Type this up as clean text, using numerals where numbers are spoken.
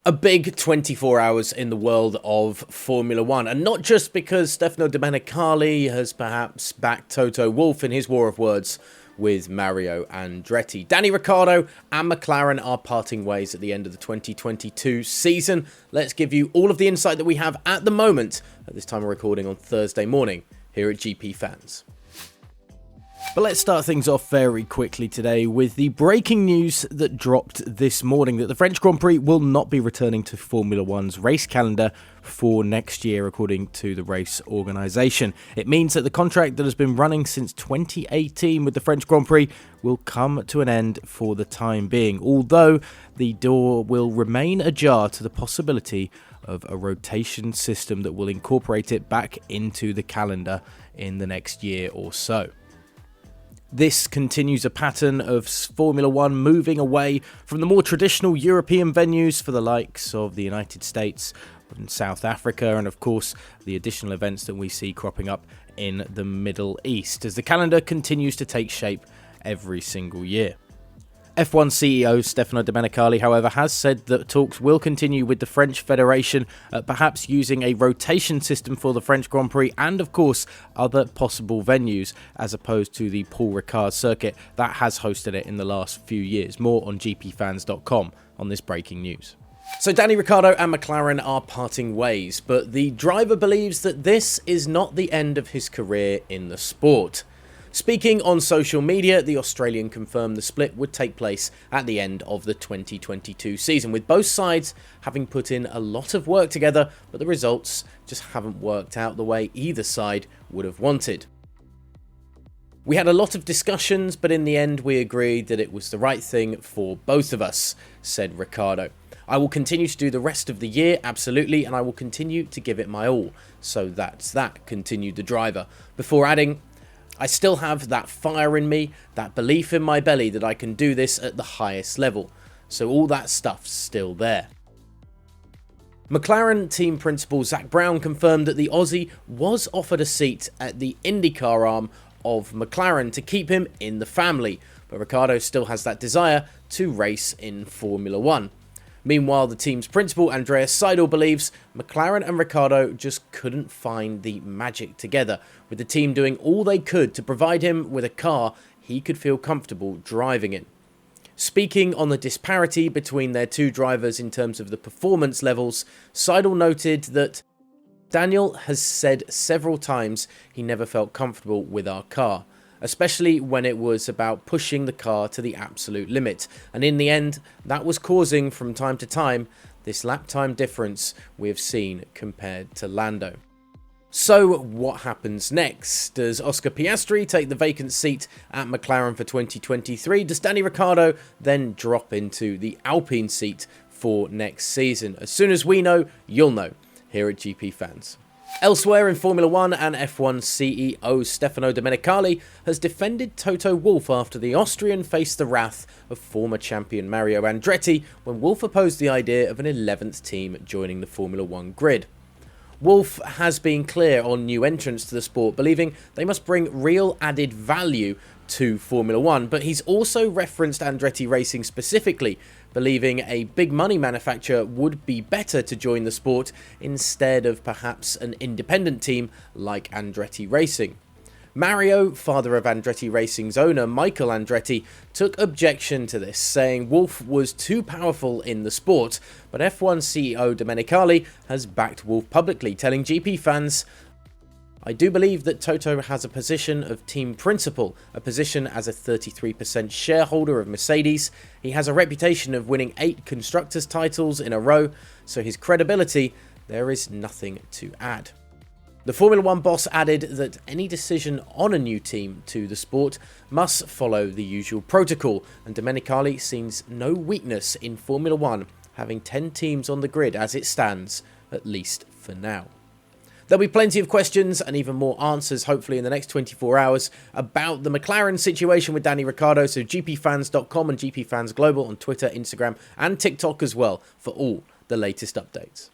A big 24 hours in the world of Formula One, and not just because Stefano Domenicali has perhaps backed Toto Wolff in his war of words with Mario Andretti. Danny Ricciardo and McLaren are parting ways at the end of the 2022 season. Let's give you all of the insight that we have at the moment, at this time of recording on Thursday morning, here at GPFans. But let's start things off very quickly today with the breaking news that dropped this morning that the French Grand Prix will not be returning to Formula One's race calendar for next year, according to the race organisation. It means that the contract that has been running since 2018 with the French Grand Prix will come to an end for the time being, although the door will remain ajar to the possibility of a rotation system that will incorporate it back into the calendar in the next year or so. This continues a pattern of Formula One moving away from the more traditional European venues for the likes of the United States and South Africa, and of course the additional events that we see cropping up in the Middle East as the calendar continues to take shape every single year. F1 CEO Stefano Domenicali, however, has said that talks will continue with the French Federation, perhaps using a rotation system for the French Grand Prix and, of course, other possible venues, as opposed to the Paul Ricard circuit that has hosted it in the last few years. More on GPFans.com on this breaking news. So Danny Ricciardo and McLaren are parting ways, but the driver believes that this is not the end of his career in the sport. Speaking on social media, the Australian confirmed the split would take place at the end of the 2022 season, with both sides having put in a lot of work together, but the results just haven't worked out the way either side would have wanted. We had a lot of discussions, but in the end we agreed that it was the right thing for both of us, said Ricciardo. I will continue to do the rest of the year, absolutely, and I will continue to give it my all. So that's that, continued the driver, before adding, I still have that fire in me, that belief in my belly that I can do this at the highest level. So all that stuff's still there. McLaren team principal Zak Brown confirmed that the Aussie was offered a seat at the IndyCar arm of McLaren to keep him in the family, but Ricciardo still has that desire to race in Formula One. Meanwhile, the team's principal, Andreas Seidel, believes McLaren and Ricciardo just couldn't find the magic together, with the team doing all they could to provide him with a car he could feel comfortable driving in. Speaking on the disparity between their two drivers in terms of the performance levels, Seidel noted that Daniel has said several times he never felt comfortable with our car, especially when it was about pushing the car to the absolute limit, and in the end that was causing from time to time this lap time difference we have seen compared to Lando. So what happens next? Does Oscar Piastri take the vacant seat at McLaren for 2023? Does Danny Ricciardo then drop into the Alpine seat for next season? As soon as we know, you'll know here at GP Fans. Elsewhere in Formula One, and F1 CEO Stefano Domenicali has defended Toto Wolff after the Austrian faced the wrath of former champion Mario Andretti when Wolff opposed the idea of an 11th team joining the Formula One grid. Wolff has been clear on new entrants to the sport, believing they must bring real added value to Formula One, but he's also referenced Andretti Racing specifically, believing a big money manufacturer would be better to join the sport instead of perhaps an independent team like Andretti Racing. Mario, father of Andretti Racing's owner Michael Andretti, took objection to this, saying Wolff was too powerful in the sport, but F1 CEO Domenicali has backed Wolff publicly, telling GP Fans, I do believe that Toto has a position of team principal, a position as a 33% shareholder of Mercedes. He has a reputation of winning 8 constructors' titles in a row, so his credibility, there is nothing to add. The Formula One boss added that any decision on a new team to the sport must follow the usual protocol, and Domenicali sees no weakness in Formula One having 10 teams on the grid as it stands, at least for now. There'll be plenty of questions and even more answers, hopefully in the next 24 hours, about the McLaren situation with Danny Ricciardo, so gpfans.com and GPFans Global on Twitter, Instagram and TikTok as well for all the latest updates.